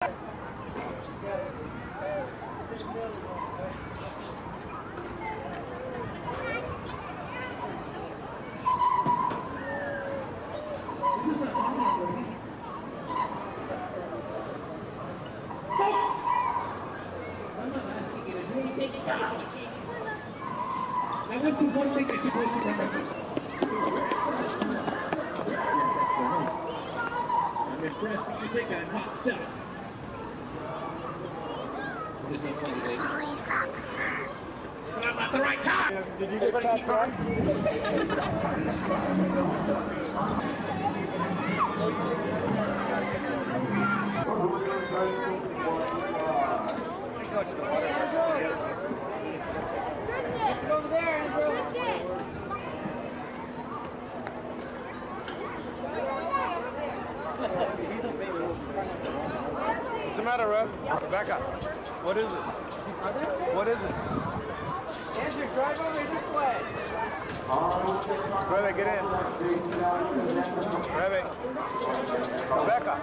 I'm impressed that you take that hot stuff. Police officer. But I'm not the right time. Did you get past that? Tristan! Over there, Andrew. Tristan! What's the matter, Rev? Back up. What is it? What is it? Andrew, drive over this way. Rev, get in. Rev, back up.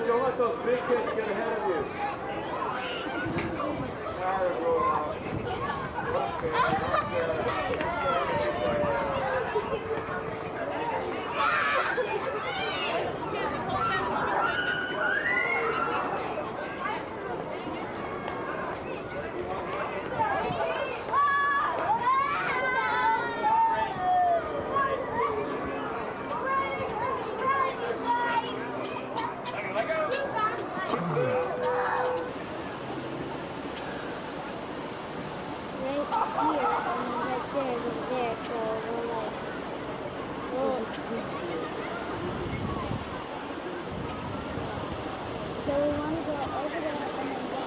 Don't let those big kids get ahead of you. Let go! here and right there is over there, so we're like, whoa. So we want to go over there and then down.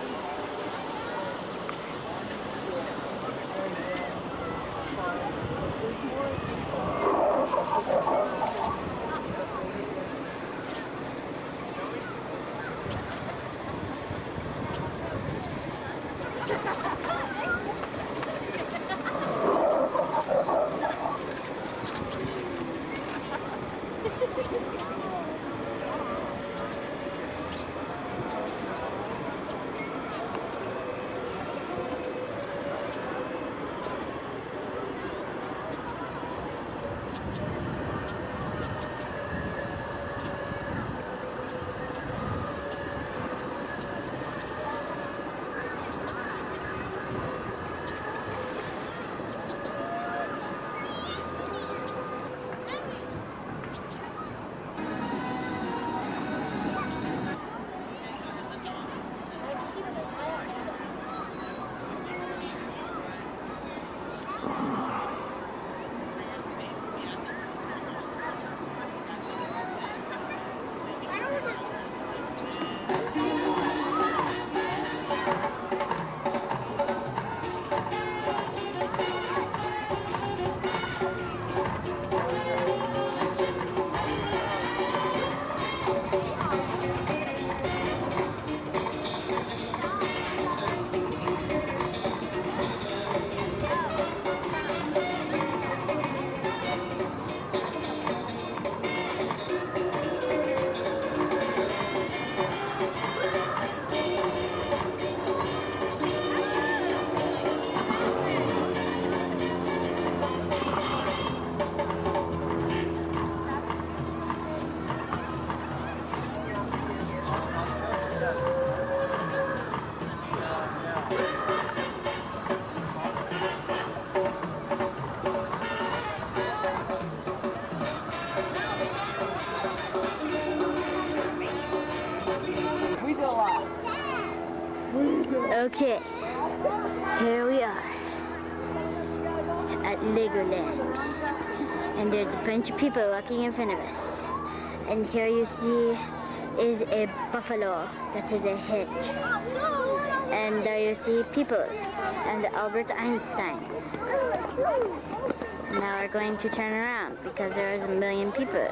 Okay, here we are at Legoland, and there's a bunch of people walking in front of us. And here you see is a buffalo that is a hedge. And there you see people and Albert Einstein. Now we're going to turn around because there's a million people.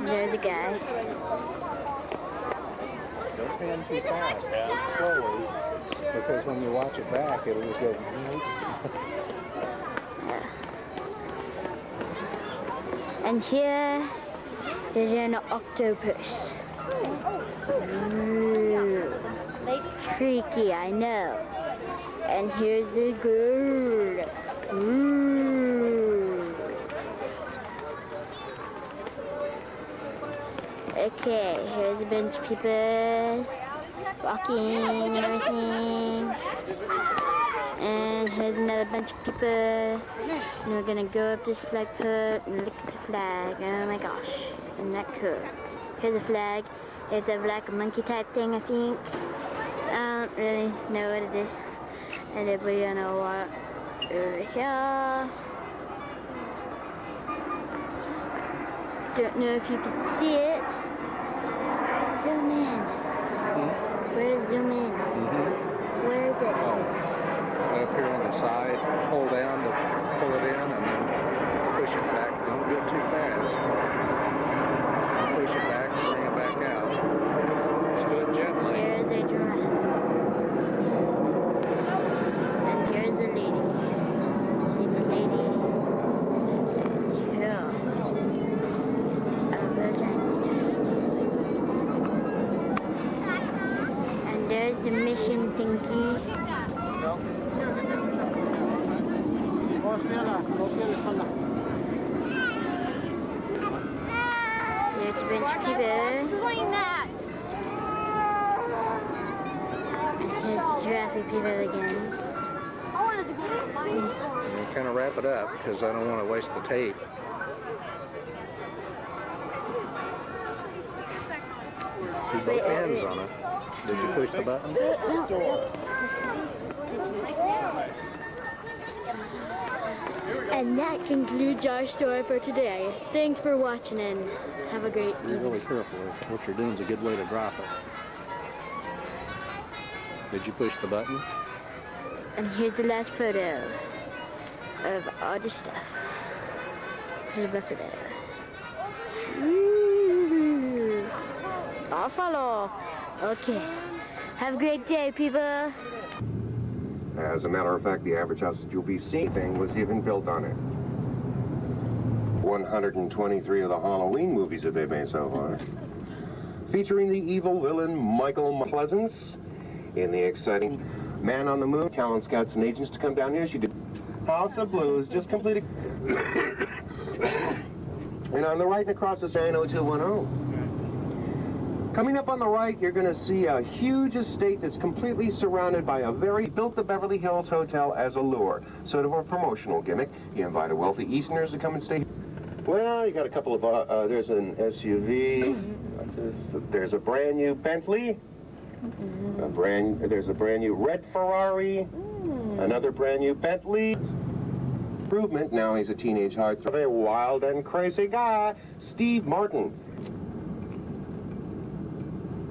There's a guy. Don't pan too fast, slowly, because when you watch it back, it'll just go. And here is an octopus. Ooh, freaky, I know. And here's the girl. Ooh. Okay, here's a bunch of people walking and everything. And here's another bunch of people. And we're gonna go up this flag pole and look at the flag. Oh my gosh, isn't that cool? Here's a flag. It's a black monkey type thing, I think. I don't really know what it is. And then we're gonna walk over here. Don't know if you can see it. Zoom in. Where's zoom in? Where is it? Right up here on the side, hold down to pull it in, and then push it back. Don't do it too fast. Push it back and bring it back out. Just do it gently. Here's a giraffe. And here's a lady. See the lady? Yeah. Albert Einstein. And there's the mission thingy. There's a bunch of people. Doing that. And here's the giraffe people again. I wanted to go to mine. And you kind of wrap it up because I don't want to waste the tape. Do both ends on it. Did you push the button? And that concludes our story for today. Thanks for watching and have a great Be evening. really careful. What you're doing is a good way to drop it. Did you push the button? And here's the last photo of all the stuff. Here's the photo. Woo! I'll follow. Okay. Have a great day, people. As a matter of fact, the average house that you'll be seeing was even built on it. 123 of the Halloween movies that they've made so far. Featuring the evil villain Michael Pleasance in the exciting Man on the Moon, talent scouts and agents to come down here. She did House of Blues, just completed. And on the right and across the 90210. Coming up on the right, you're going to see a huge estate that's completely surrounded by built the Beverly Hills Hotel as a lure, sort of a promotional gimmick. You invite wealthy Easterners to come and stay. Well, you got a couple of, there's an SUV, there's a brand new Bentley, there's a brand new red Ferrari, another brand new Bentley. Improvement, now he's a teenage heartthrob, a wild and crazy guy, Steve Martin.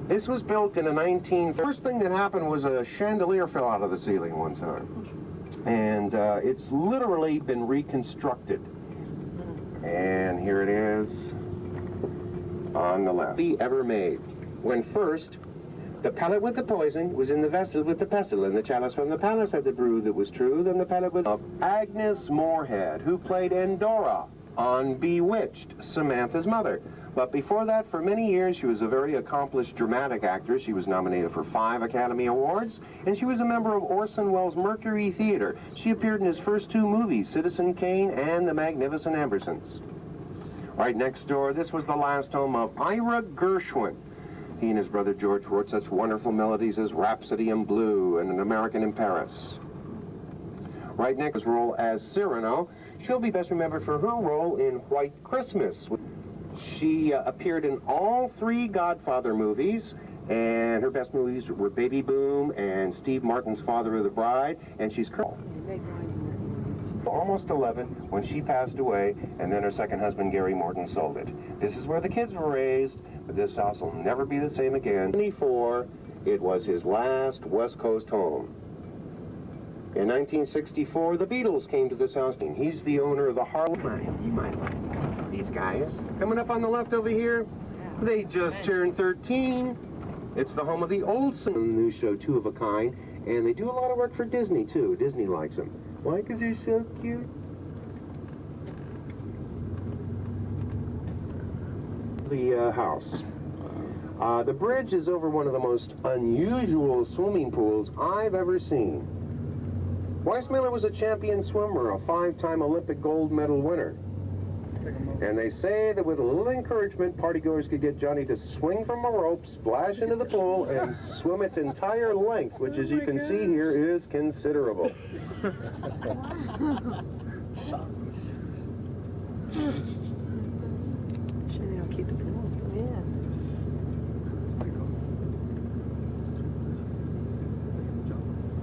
This was built in the first thing that happened was a chandelier fell out of the ceiling one time. And it's literally been reconstructed. And here it is on the left. Ever made. When first, the pellet with the poison was in the vessel with the pestle, and the chalice from the palace had the brew that was true, then the pellet with Agnes Moorehead, who played Endora on Bewitched, Samantha's mother. But before that, for many years, she was a very accomplished dramatic actress. She was nominated for 5 Academy Awards, and she was a member of Orson Welles' Mercury Theater. She appeared in his first 2 movies, Citizen Kane and The Magnificent Ambersons. Right next door, this was the last home of Ira Gershwin. He and his brother George wrote such wonderful melodies as Rhapsody in Blue and An American in Paris. Right next, his role as Cyrano. She'll be best remembered for her role in White Christmas. She appeared in all 3 Godfather movies, and her best movies were Baby Boom and Steve Martin's Father of the Bride, and she's almost 11 when she passed away, and then her second husband, Gary Morton, sold it. This is where the kids were raised, but this house will never be the same again. 24, it was his last West Coast home. In 1964, the Beatles came to this house. He's the owner of the Harlem. You might like these guys. Coming up on the left over here, they just turned 13. It's the home of the Olsen new show, 2 of a Kind, and they do a lot of work for Disney, too. Disney likes them. Why? Because they're so cute. The house. The bridge is over one of the most unusual swimming pools I've ever seen. Weissmuller was a champion swimmer, a 5-time Olympic gold medal winner. And they say that with a little encouragement, partygoers could get Johnny to swing from a rope, splash into the pool, and swim its entire length, which, as you can see here, is considerable. Keep the pool. Yeah.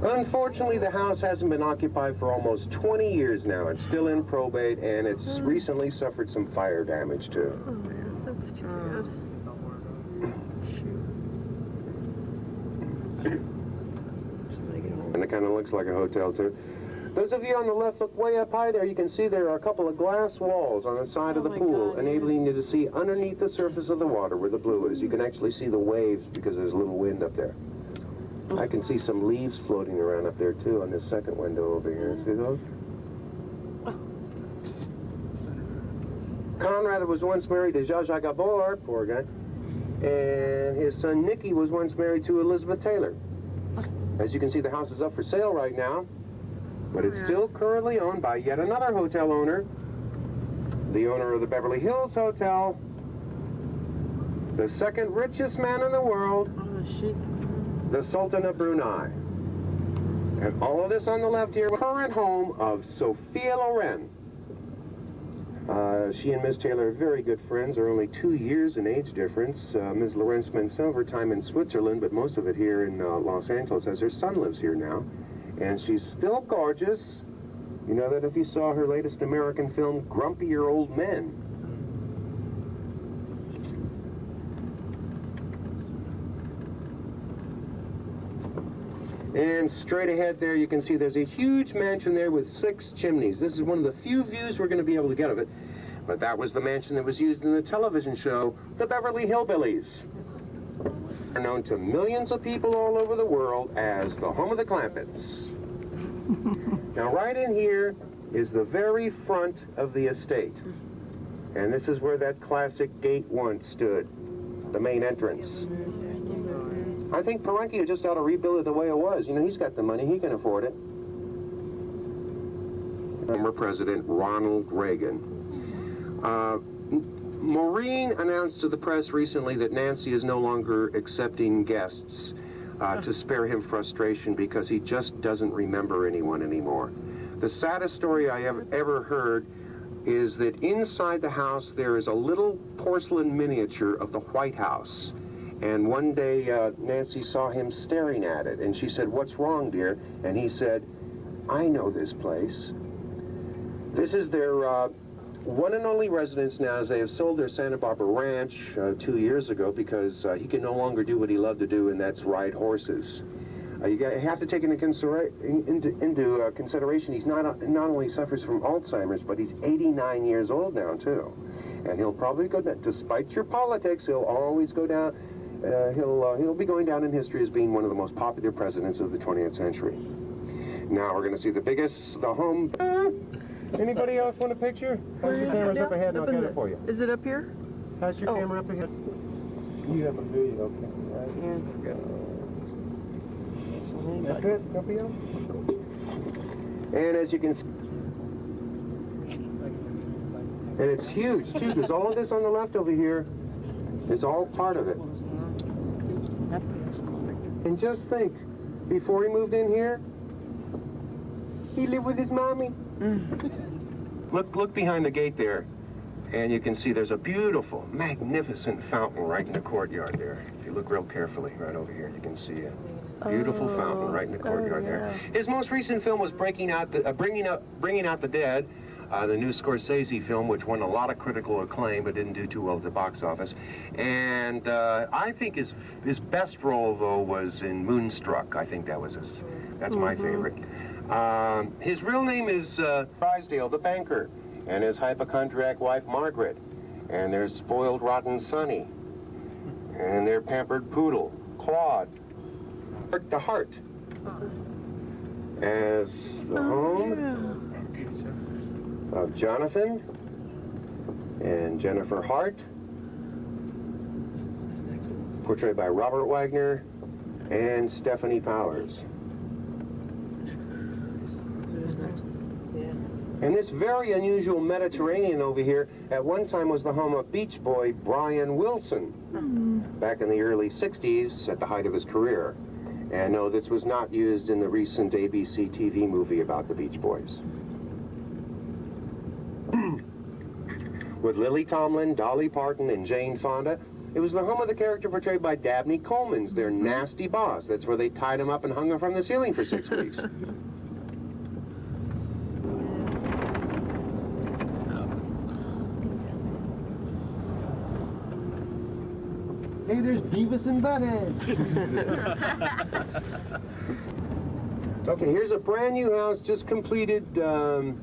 Unfortunately, the house hasn't been occupied for almost 20 years now. It's still in probate, and it's recently suffered some fire damage, too. Oh, man, that's too bad. And it kind of looks like a hotel, too. Those of you on the left, look way up high there. You can see there are a couple of glass walls on the side of the pool, enabling you to see underneath the surface of the water where the blue is. You can actually see the waves because there's a little wind up there. I can see some leaves floating around up there, too, on this second window over here. See those? Conrad was once married to Zsa Zsa Gabor, poor guy, and his son Nicky was once married to Elizabeth Taylor. As you can see, the house is up for sale right now, but it's still currently owned by yet another hotel owner, the owner of the Beverly Hills Hotel, the second richest man in the world, the Sultan of Brunei. And all of this on the left here, current home of Sophia Loren. She and Miss Taylor are very good friends. They're only 2 years in age difference. Ms. Lorenz spent some of her time in Switzerland, but most of it here in Los Angeles, as her son lives here now. And she's still gorgeous. You know that if you saw her latest American film, Grumpier Old Men. And straight ahead there, you can see there's a huge mansion there with 6 chimneys. This is one of the few views we're going to be able to get of it. But that was the mansion that was used in the television show, The Beverly Hillbillies. They're known to millions of people all over the world as the home of the Clampetts. Now, right in here is the very front of the estate. And this is where that classic gate once stood, the main entrance. I think Palenque just ought to rebuild it the way it was. You know, he's got the money, he can afford it. Former President Ronald Reagan. Maureen announced to the press recently that Nancy is no longer accepting guests to spare him frustration because he just doesn't remember anyone anymore. The saddest story I have ever heard is that inside the house there is a little porcelain miniature of the White House. And one day Nancy saw him staring at it, and she said, "What's wrong, dear?" And he said, "I know this place." This is their one and only residence now, as they have sold their Santa Barbara ranch 2 years ago because he can no longer do what he loved to do, and that's ride horses. You have to take into consideration he's not only suffers from Alzheimer's, but he's 89 years old now too, and he'll probably go down. Despite your politics, he'll always go down. He'll be going down in history as being one of the most popular presidents of the 20th century. Now we're going to see the home. Anybody else want a picture? Pass your cameras up ahead and I'll get it for you. Is it up here? Pass your camera up ahead. You have a video camera, right? Yeah. That's it, Scorpio? And as you can see, and it's huge too, because all of this on the left over here is all part of it. And just think, before he moved in here, he lived with his mommy. Look behind the gate there, and you can see there's a beautiful, magnificent fountain right in the courtyard there. If you look real carefully, right over here, you can see a beautiful fountain right in the courtyard there. His most recent film was Bringing Out the Dead, the new Scorsese film, which won a lot of critical acclaim but didn't do too well at the box office. And I think his best role, though, was in Moonstruck. I think that's my favorite. His real name is Drysdale, the banker, and his hypochondriac wife, Margaret. And their spoiled, rotten Sonny. And their pampered poodle, Claude. Heart to Heart. As the home of Jonathan and Jennifer Hart, portrayed by Robert Wagner and Stephanie Powers. And this very unusual Mediterranean over here at one time was the home of Beach Boy Brian Wilson back in the early 60s at the height of his career. And no, this was not used in the recent ABC TV movie about the Beach Boys. With Lily Tomlin, Dolly Parton, and Jane Fonda, it was the home of the character portrayed by Dabney Coleman, their nasty boss. That's where they tied him up and hung him from the ceiling for 6 weeks. Hey, there's Beavis and Butthead. Okay, here's a brand new house just completed 3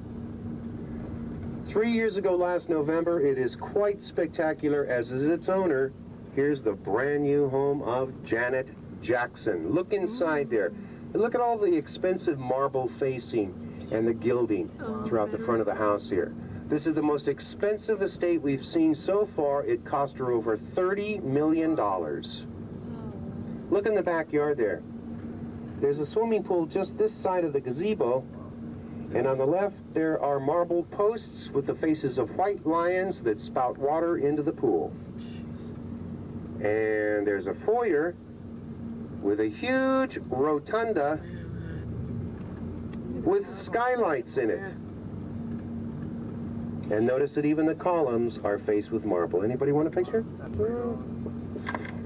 years ago last November. It is quite spectacular, as is its owner. Here's the brand new home of Janet Jackson. Look inside there. Look at all the expensive marble facing and the gilding throughout the front of the house here. This is the most expensive estate we've seen so far. It cost her over $30 million. Look in the backyard there. There's a swimming pool just this side of the gazebo, and on the left there are marble posts with the faces of white lions that spout water into the pool. And there's a foyer with a huge rotunda with skylights in it. And notice that even the columns are faced with marble. Anybody want a picture?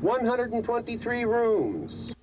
123 rooms.